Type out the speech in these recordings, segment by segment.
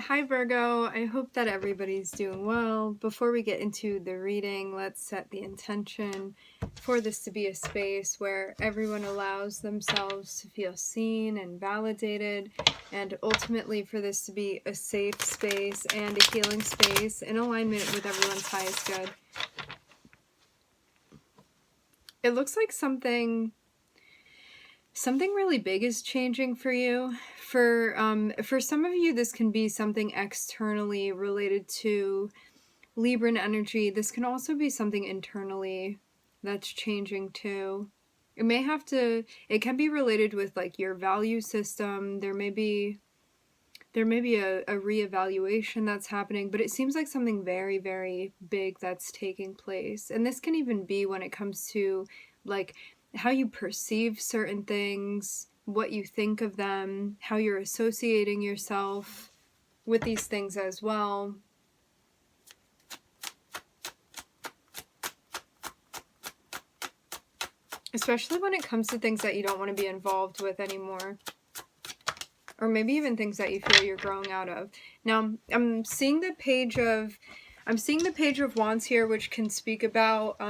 Hi Virgo, I hope that everybody's doing well. Before we get into the reading, let's set the intention for this to be a space where everyone allows themselves to feel seen and validated, and ultimately for this to be a safe space and a healing space in alignment with everyone's highest good. It looks like something really big is changing for you. For some of you, this can be something externally related to Libran energy. This can also be something internally that's changing too. It can be related with like your value system. There may be a reevaluation that's happening, but it seems like something very, very big that's taking place. And this can even be when it comes to like how you perceive certain things, what you think of them, how you're associating yourself with these things as well. Especially when it comes to things that you don't want to be involved with anymore. Or maybe even things that you feel you're growing out of. Now, I'm seeing the Page of Wands here, which can speak about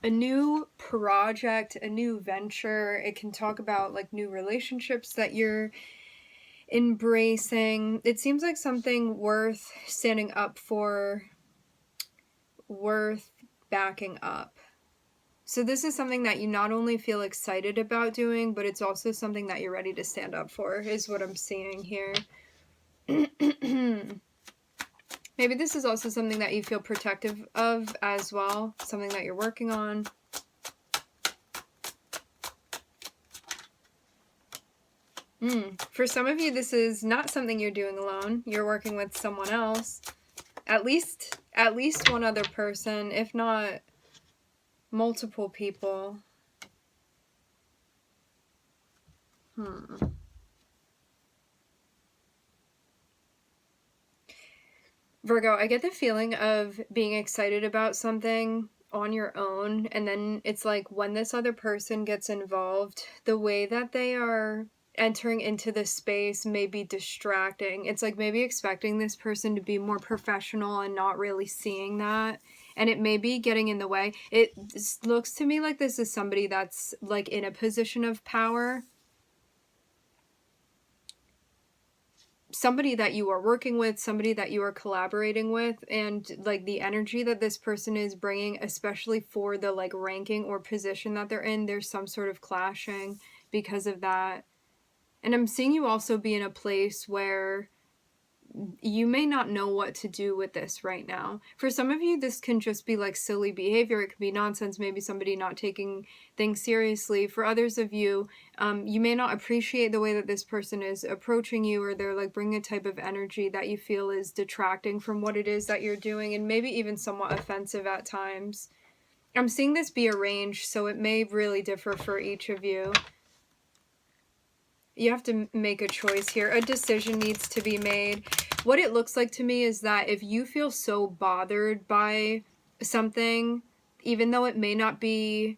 a new project, a new venture. It can talk about like new relationships that you're embracing. It seems like something worth standing up for, worth backing up. So this is something that you not only feel excited about doing, but it's also something that you're ready to stand up for, is what I'm seeing here. Maybe this is also something that you feel protective of as well, something that you're working on. For some of you, this is not something you're doing alone. You're working with someone else. At least one other person, if not multiple people. Virgo, I get the feeling of being excited about something on your own, and then it's like when this other person gets involved, the way that they are entering into this space may be distracting. It's like maybe expecting this person to be more professional and not really seeing that. And it may be getting in the way. It looks to me like this is somebody that's like in a position of power. Somebody that you are working with, somebody that you are collaborating with, and like the energy that this person is bringing, especially for the like ranking or position that they're in, there's some sort of clashing because of that. And I'm seeing you also be in a place where you may not know what to do with this right now. For some of you, this can just be like silly behavior. It could be nonsense, maybe somebody not taking things seriously. For others of you, you may not appreciate the way that this person is approaching you, or they're like bringing a type of energy that you feel is detracting from what it is that you're doing, and maybe even somewhat offensive at times. I'm seeing this be arranged, so it may really differ for each of you. You have to make a choice here. A decision needs to be made. What it looks like to me is that if you feel so bothered by something, even though it may not be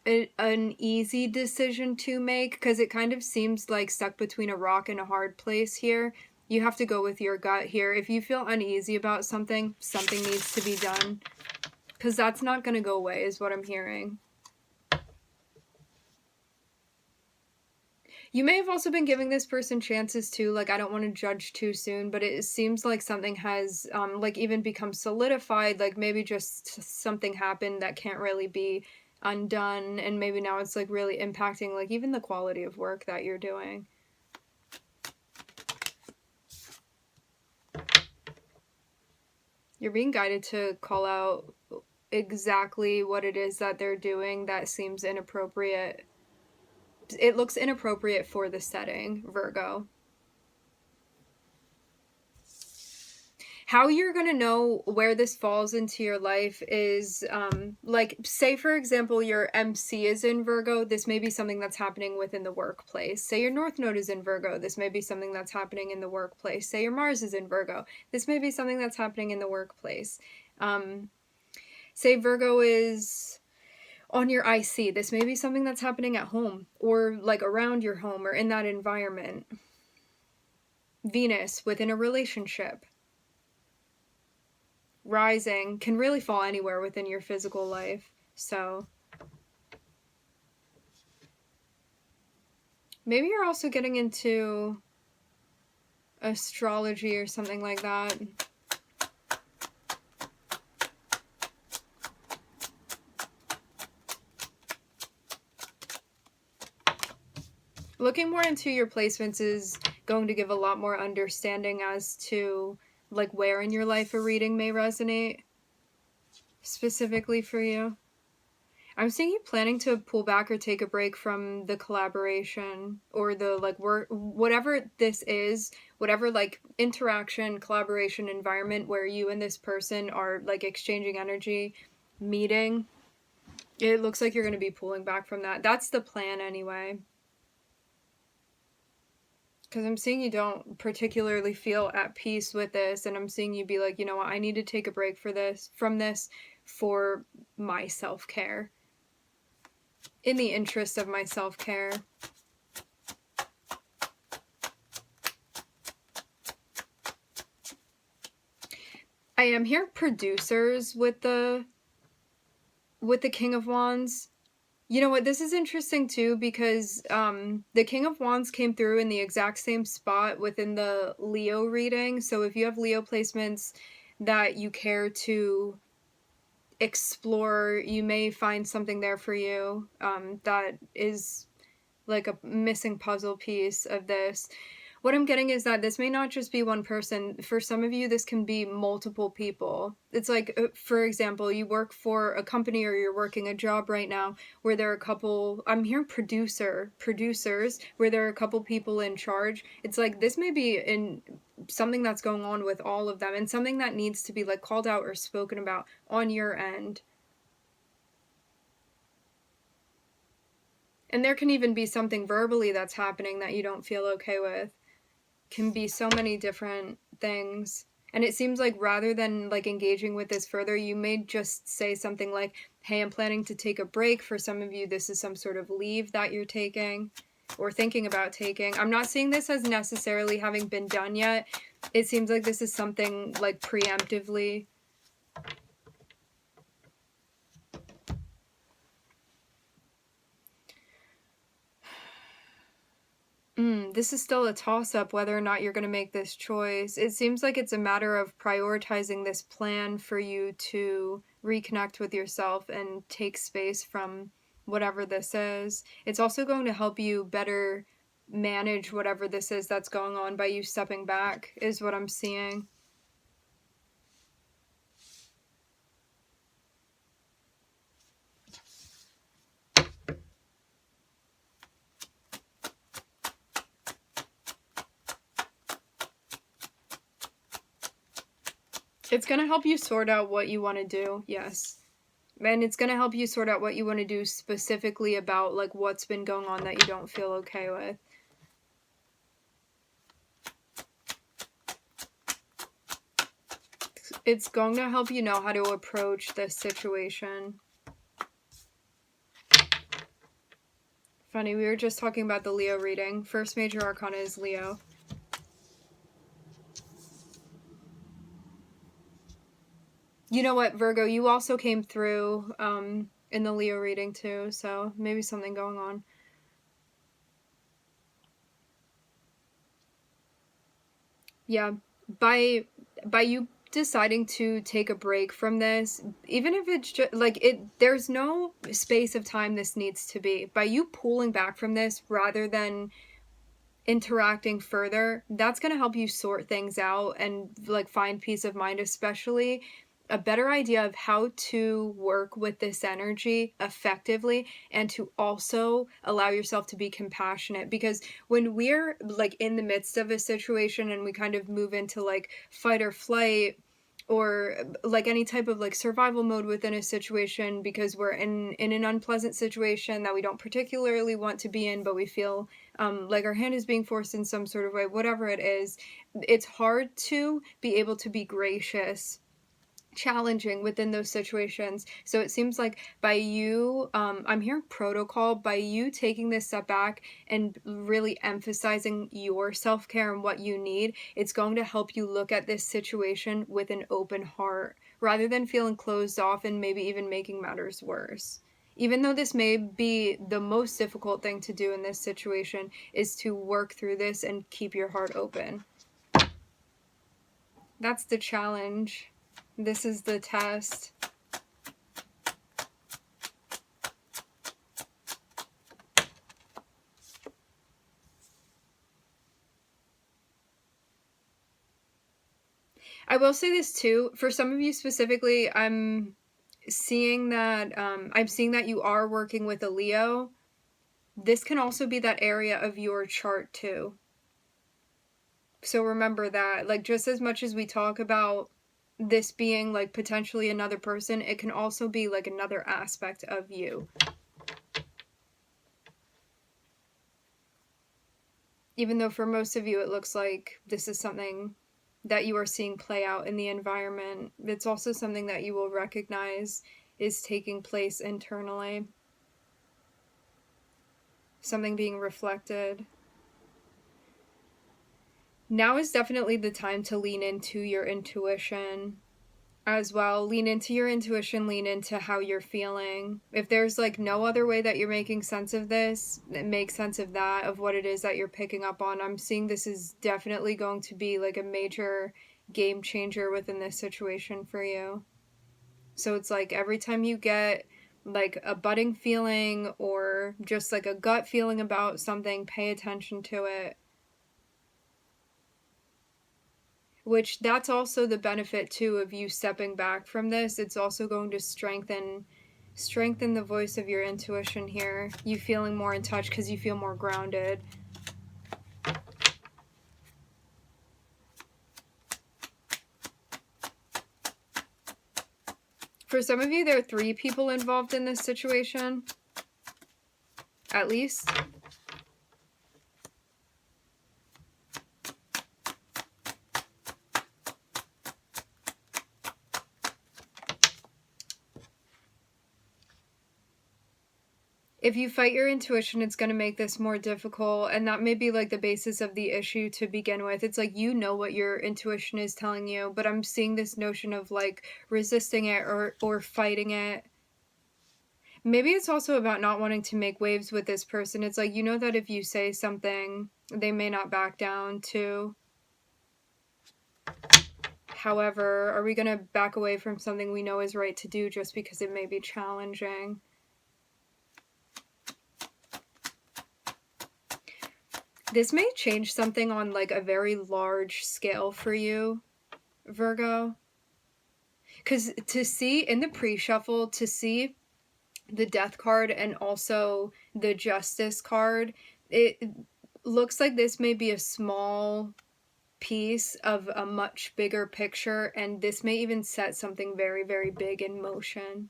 an easy decision to make, because it kind of seems like stuck between a rock and a hard place here, you have to go with your gut here. If you feel uneasy about something, something needs to be done, because that's not going to go away, is what I'm hearing. You may have also been giving this person chances too. Like, I don't want to judge too soon, but it seems like something has like even become solidified. Like maybe just something happened that can't really be undone, and maybe now it's like really impacting like even the quality of work that you're doing. You're being guided to call out exactly what it is that they're doing that seems inappropriate. It looks inappropriate for the setting, Virgo. How you're going to know where this falls into your life is, like, say, for example, your MC is in Virgo. This may be something that's happening within the workplace. Say your North Node is in Virgo. This may be something that's happening in the workplace. Say your Mars is in Virgo. This may be something that's happening in the workplace. Say Virgo is on your IC. This may be something that's happening at home or, like, around your home or in that environment. Venus within a relationship. Rising can really fall anywhere within your physical life. So maybe you're also getting into astrology or something like that. Looking more into your placements is going to give a lot more understanding as to like where in your life a reading may resonate specifically for you. I'm seeing you planning to pull back or take a break from the collaboration or the like work, whatever this is, whatever like interaction, collaboration environment where you and this person are like exchanging energy, meeting. It looks like you're going to be pulling back from that. That's the plan anyway. Because I'm seeing you don't particularly feel at peace with this, and I'm seeing you be like, you know what, I need to take a break from this for my self-care. In the interest of my self-care. I am here producers with the King of Wands. You know what, this is interesting too because the King of Wands came through in the exact same spot within the Leo reading. So if you have Leo placements that you care to explore, you may find something there for you that is like a missing puzzle piece of this. What I'm getting is that this may not just be one person. For some of you, this can be multiple people. It's like, for example, you work for a company or you're working a job right now where there are a couple, I'm hearing producers, where there are a couple people in charge. It's like, this may be in something that's going on with all of them and something that needs to be like called out or spoken about on your end. And there can even be something verbally that's happening that you don't feel okay with. Can be so many different things. And it seems like rather than like engaging with this further, you may just say something like, hey, I'm planning to take a break. For some of you, this is some sort of leave that you're taking or thinking about taking. I'm not seeing this as necessarily having been done yet. It seems like this is something like preemptively. This is still a toss-up whether or not you're going to make this choice. It seems like it's a matter of prioritizing this plan for you to reconnect with yourself and take space from whatever this is. It's also going to help you better manage whatever this is that's going on by you stepping back, is what I'm seeing. It's going to help you sort out what you want to do, yes. And it's going to help you sort out what you want to do specifically about like what's been going on that you don't feel okay with. It's going to help you know how to approach this situation. Funny, we were just talking about the Leo reading. First major arcana is Leo. You know what, Virgo, you also came through in the Leo reading too, so maybe something going on. Yeah, by you deciding to take a break from this, even if it's just like there's no space of time this needs to be. By you pulling back from this rather than interacting further, that's going to help you sort things out and like find peace of mind, especially a better idea of how to work with this energy effectively and to also allow yourself to be compassionate. Because when we're like in the midst of a situation and we kind of move into like fight or flight or like any type of like survival mode within a situation because we're in an unpleasant situation that we don't particularly want to be in, but we feel like our hand is being forced in some sort of way, whatever it is, it's hard to be able to be gracious challenging within those situations. So it seems like by you, I'm hearing protocol, by you taking this step back and really emphasizing your self-care and what you need, it's going to help you look at this situation with an open heart rather than feeling closed off and maybe even making matters worse. Even though this may be the most difficult thing to do in this situation, is to work through this and keep your heart open. That's the challenge. This is the test. I will say this too, for some of you specifically, I'm seeing that you are working with a Leo. This can also be that area of your chart too. So remember that, like, just as much as we talk about this being like potentially another person, it can also be like another aspect of you. Even though for most of you it looks like this is something that you are seeing play out in the environment, it's also something that you will recognize is taking place internally. Something being reflected. Now is definitely the time to lean into your intuition as well. Lean into your intuition, lean into how you're feeling. If there's like no other way that you're making sense of this, make sense of that, of what it is that you're picking up on. I'm seeing this is definitely going to be like a major game changer within this situation for you. So it's like every time you get like a budding feeling or just like a gut feeling about something, pay attention to it. Which that's also the benefit too of you stepping back from this. It's also going to strengthen the voice of your intuition here. You feeling more in touch because you feel more grounded. For some of you, there are 3 people involved in this situation, at least. If you fight your intuition, it's going to make this more difficult, and that may be like the basis of the issue to begin with. It's like you know what your intuition is telling you, but I'm seeing this notion of like resisting it or fighting it. Maybe it's also about not wanting to make waves with this person. It's like, you know that if you say something, they may not back down too. However, are we going to back away from something we know is right to do just because it may be challenging? This may change something on like a very large scale for you, Virgo. Because to see in the pre-shuffle, to see the Death card and also the Justice card, it looks like this may be a small piece of a much bigger picture, and this may even set something very, very big in motion.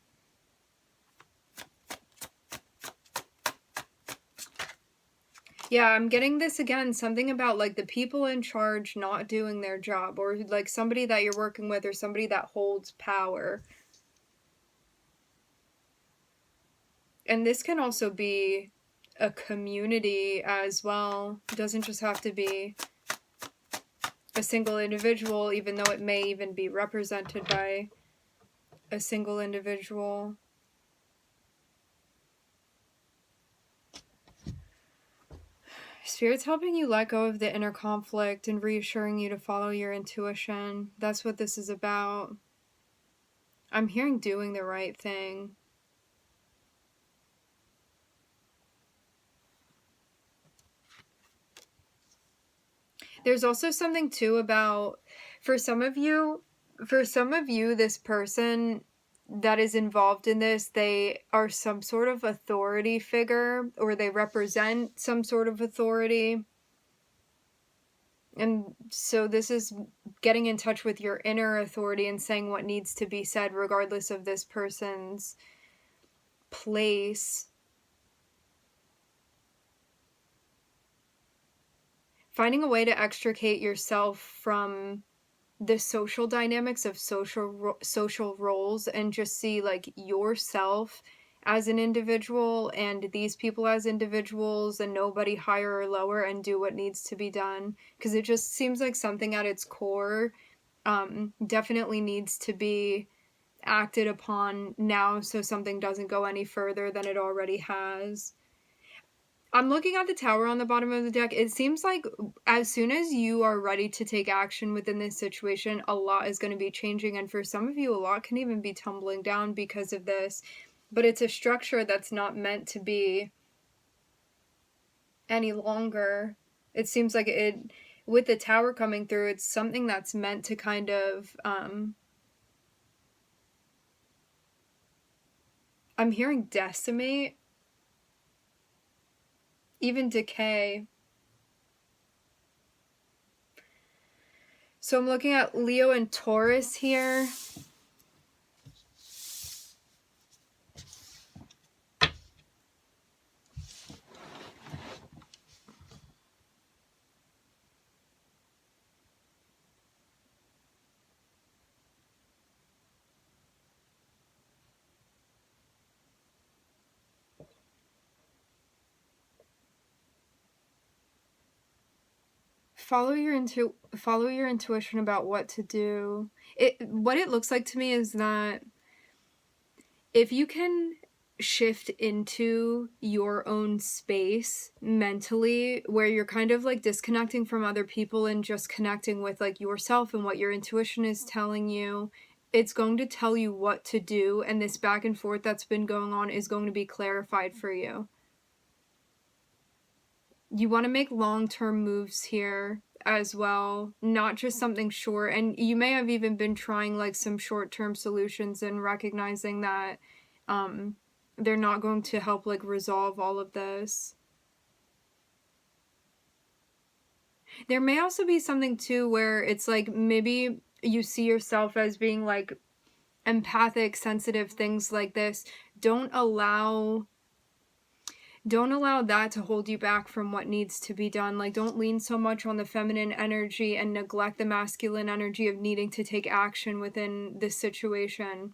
Yeah, I'm getting this again, something about like the people in charge not doing their job, or like somebody that you're working with or somebody that holds power. And this can also be a community as well. It doesn't just have to be a single individual, even though it may even be represented by a single individual. Spirit's helping you let go of the inner conflict and reassuring you to follow your intuition. That's what this is about. I'm hearing doing the right thing. There's also something too about, for some of you, this person that is involved in this, they are some sort of authority figure, or they represent some sort of authority. And so this is getting in touch with your inner authority and saying what needs to be said regardless of this person's place. Finding a way to extricate yourself from the social dynamics of social roles and just see like yourself as an individual and these people as individuals and nobody higher or lower, and do what needs to be done, because it just seems like something at its core definitely needs to be acted upon now so something doesn't go any further than it already has. I'm looking at the tower on the bottom of the deck. It seems like as soon as you are ready to take action within this situation, a lot is going to be changing. And for some of you, a lot can even be tumbling down because of this. But it's a structure that's not meant to be any longer. It seems like with the tower coming through, it's something that's meant to kind of, I'm hearing decimate, even decay. So I'm looking at Leo and Taurus here. Follow your intuition about what to do. What it looks like to me is that if you can shift into your own space mentally where you're kind of like disconnecting from other people and just connecting with like yourself and what your intuition is telling you, it's going to tell you what to do, and this back and forth that's been going on is going to be clarified for you. You want to make long-term moves here as well, not just something short. And you may have even been trying like some short-term solutions and recognizing that they're not going to help like resolve all of this. There may also be something too where it's like maybe you see yourself as being like empathic, sensitive, things like this. Don't allow that to hold you back from what needs to be done. Like, don't lean so much on the feminine energy and neglect the masculine energy of needing to take action within this situation.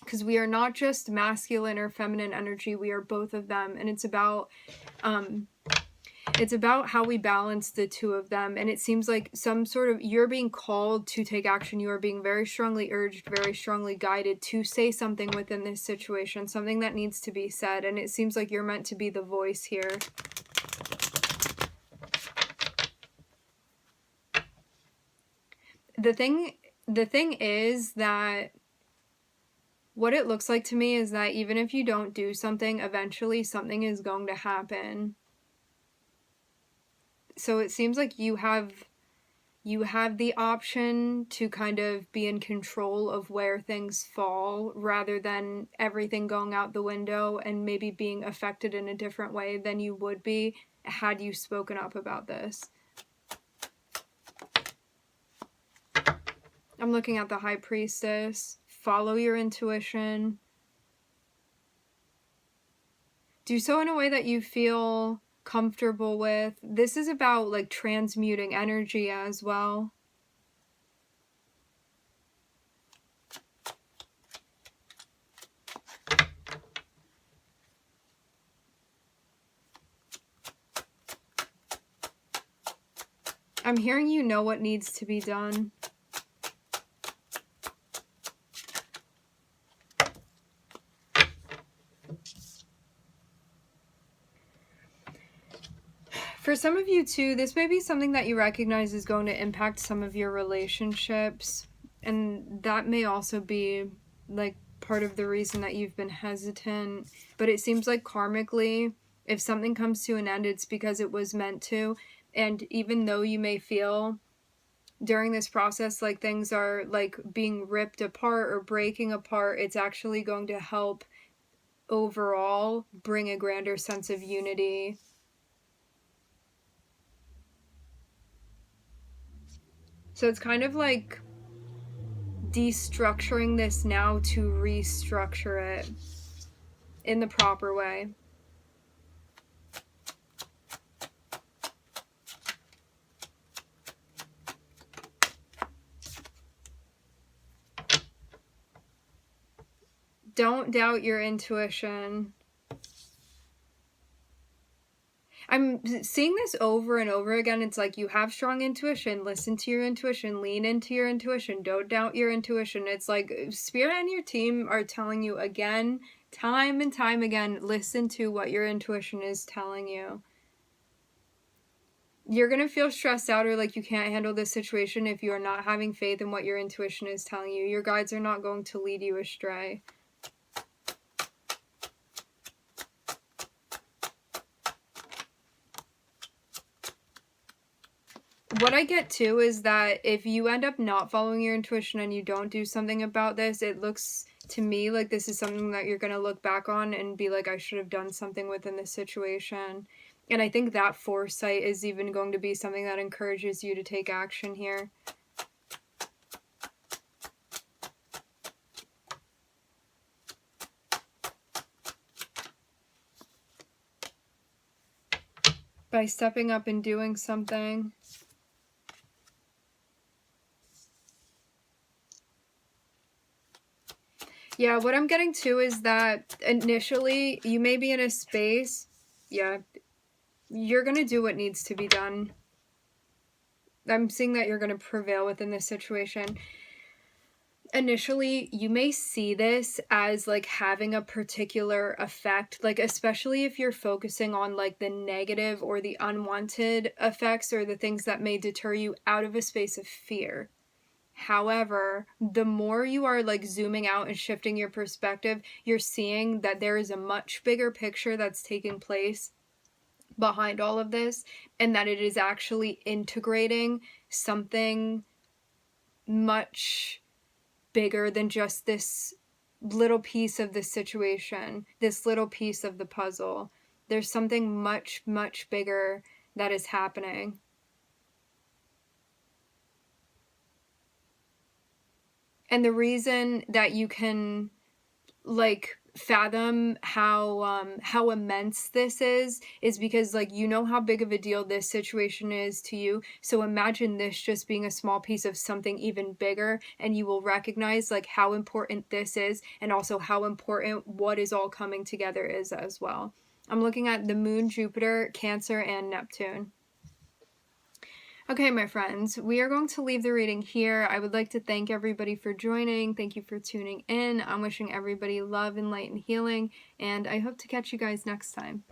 Because we are not just masculine or feminine energy, we are both of them. And it's about how we balance the two of them. And it seems like you're being called to take action. You are being very strongly urged, very strongly guided to say something within this situation, something that needs to be said. And it seems like you're meant to be the voice here. The thing is that what it looks like to me is that even if you don't do something, eventually something is going to happen. So it seems like you have the option to kind of be in control of where things fall, rather than everything going out the window and maybe being affected in a different way than you would be had you spoken up about this. I'm looking at the High Priestess. Follow your intuition. Do so in a way that you feel comfortable with. This is about like transmuting energy as well. I'm hearing you know what needs to be done. For some of you too, this may be something that you recognize is going to impact some of your relationships. And that may also be like part of the reason that you've been hesitant. But it seems like karmically, if something comes to an end, it's because it was meant to. And even though you may feel during this process like things are like being ripped apart or breaking apart, it's actually going to help overall bring a grander sense of unity. So it's kind of like destructuring this now to restructure it in the proper way. Don't doubt your intuition. I'm seeing this over and over again. It's like you have strong intuition. Listen to your intuition. Lean into your intuition. Don't doubt your intuition. It's like Spirit and your team are telling you again, time and time again, listen to what your intuition is telling you. You're going to feel stressed out or like you can't handle this situation if you are not having faith in what your intuition is telling you. Your guides are not going to lead you astray. What I get too is that if you end up not following your intuition and you don't do something about this, it looks to me like this is something that you're going to look back on and be like, I should have done something within this situation. And I think that foresight is even going to be something that encourages you to take action here. By stepping up and doing something. Yeah, what I'm getting to is that initially you may be in a space, yeah, you're going to do what needs to be done. I'm seeing that you're going to prevail within this situation. Initially, you may see this as like having a particular effect, like especially if you're focusing on like the negative or the unwanted effects or the things that may deter you out of a space of fear. However, the more you are like zooming out and shifting your perspective, you're seeing that there is a much bigger picture that's taking place behind all of this, and that it is actually integrating something much bigger than just this little piece of the situation, this little piece of the puzzle. There's something much, much bigger that is happening. And the reason that you can like fathom how immense this is because like you know how big of a deal this situation is to you. So imagine this just being a small piece of something even bigger, and you will recognize like how important this is and also how important what is all coming together is as well. I'm looking at the Moon, Jupiter, Cancer, and Neptune. Okay, my friends, we are going to leave the reading here. I would like to thank everybody for joining. Thank you for tuning in. I'm wishing everybody love and light and healing, and I hope to catch you guys next time.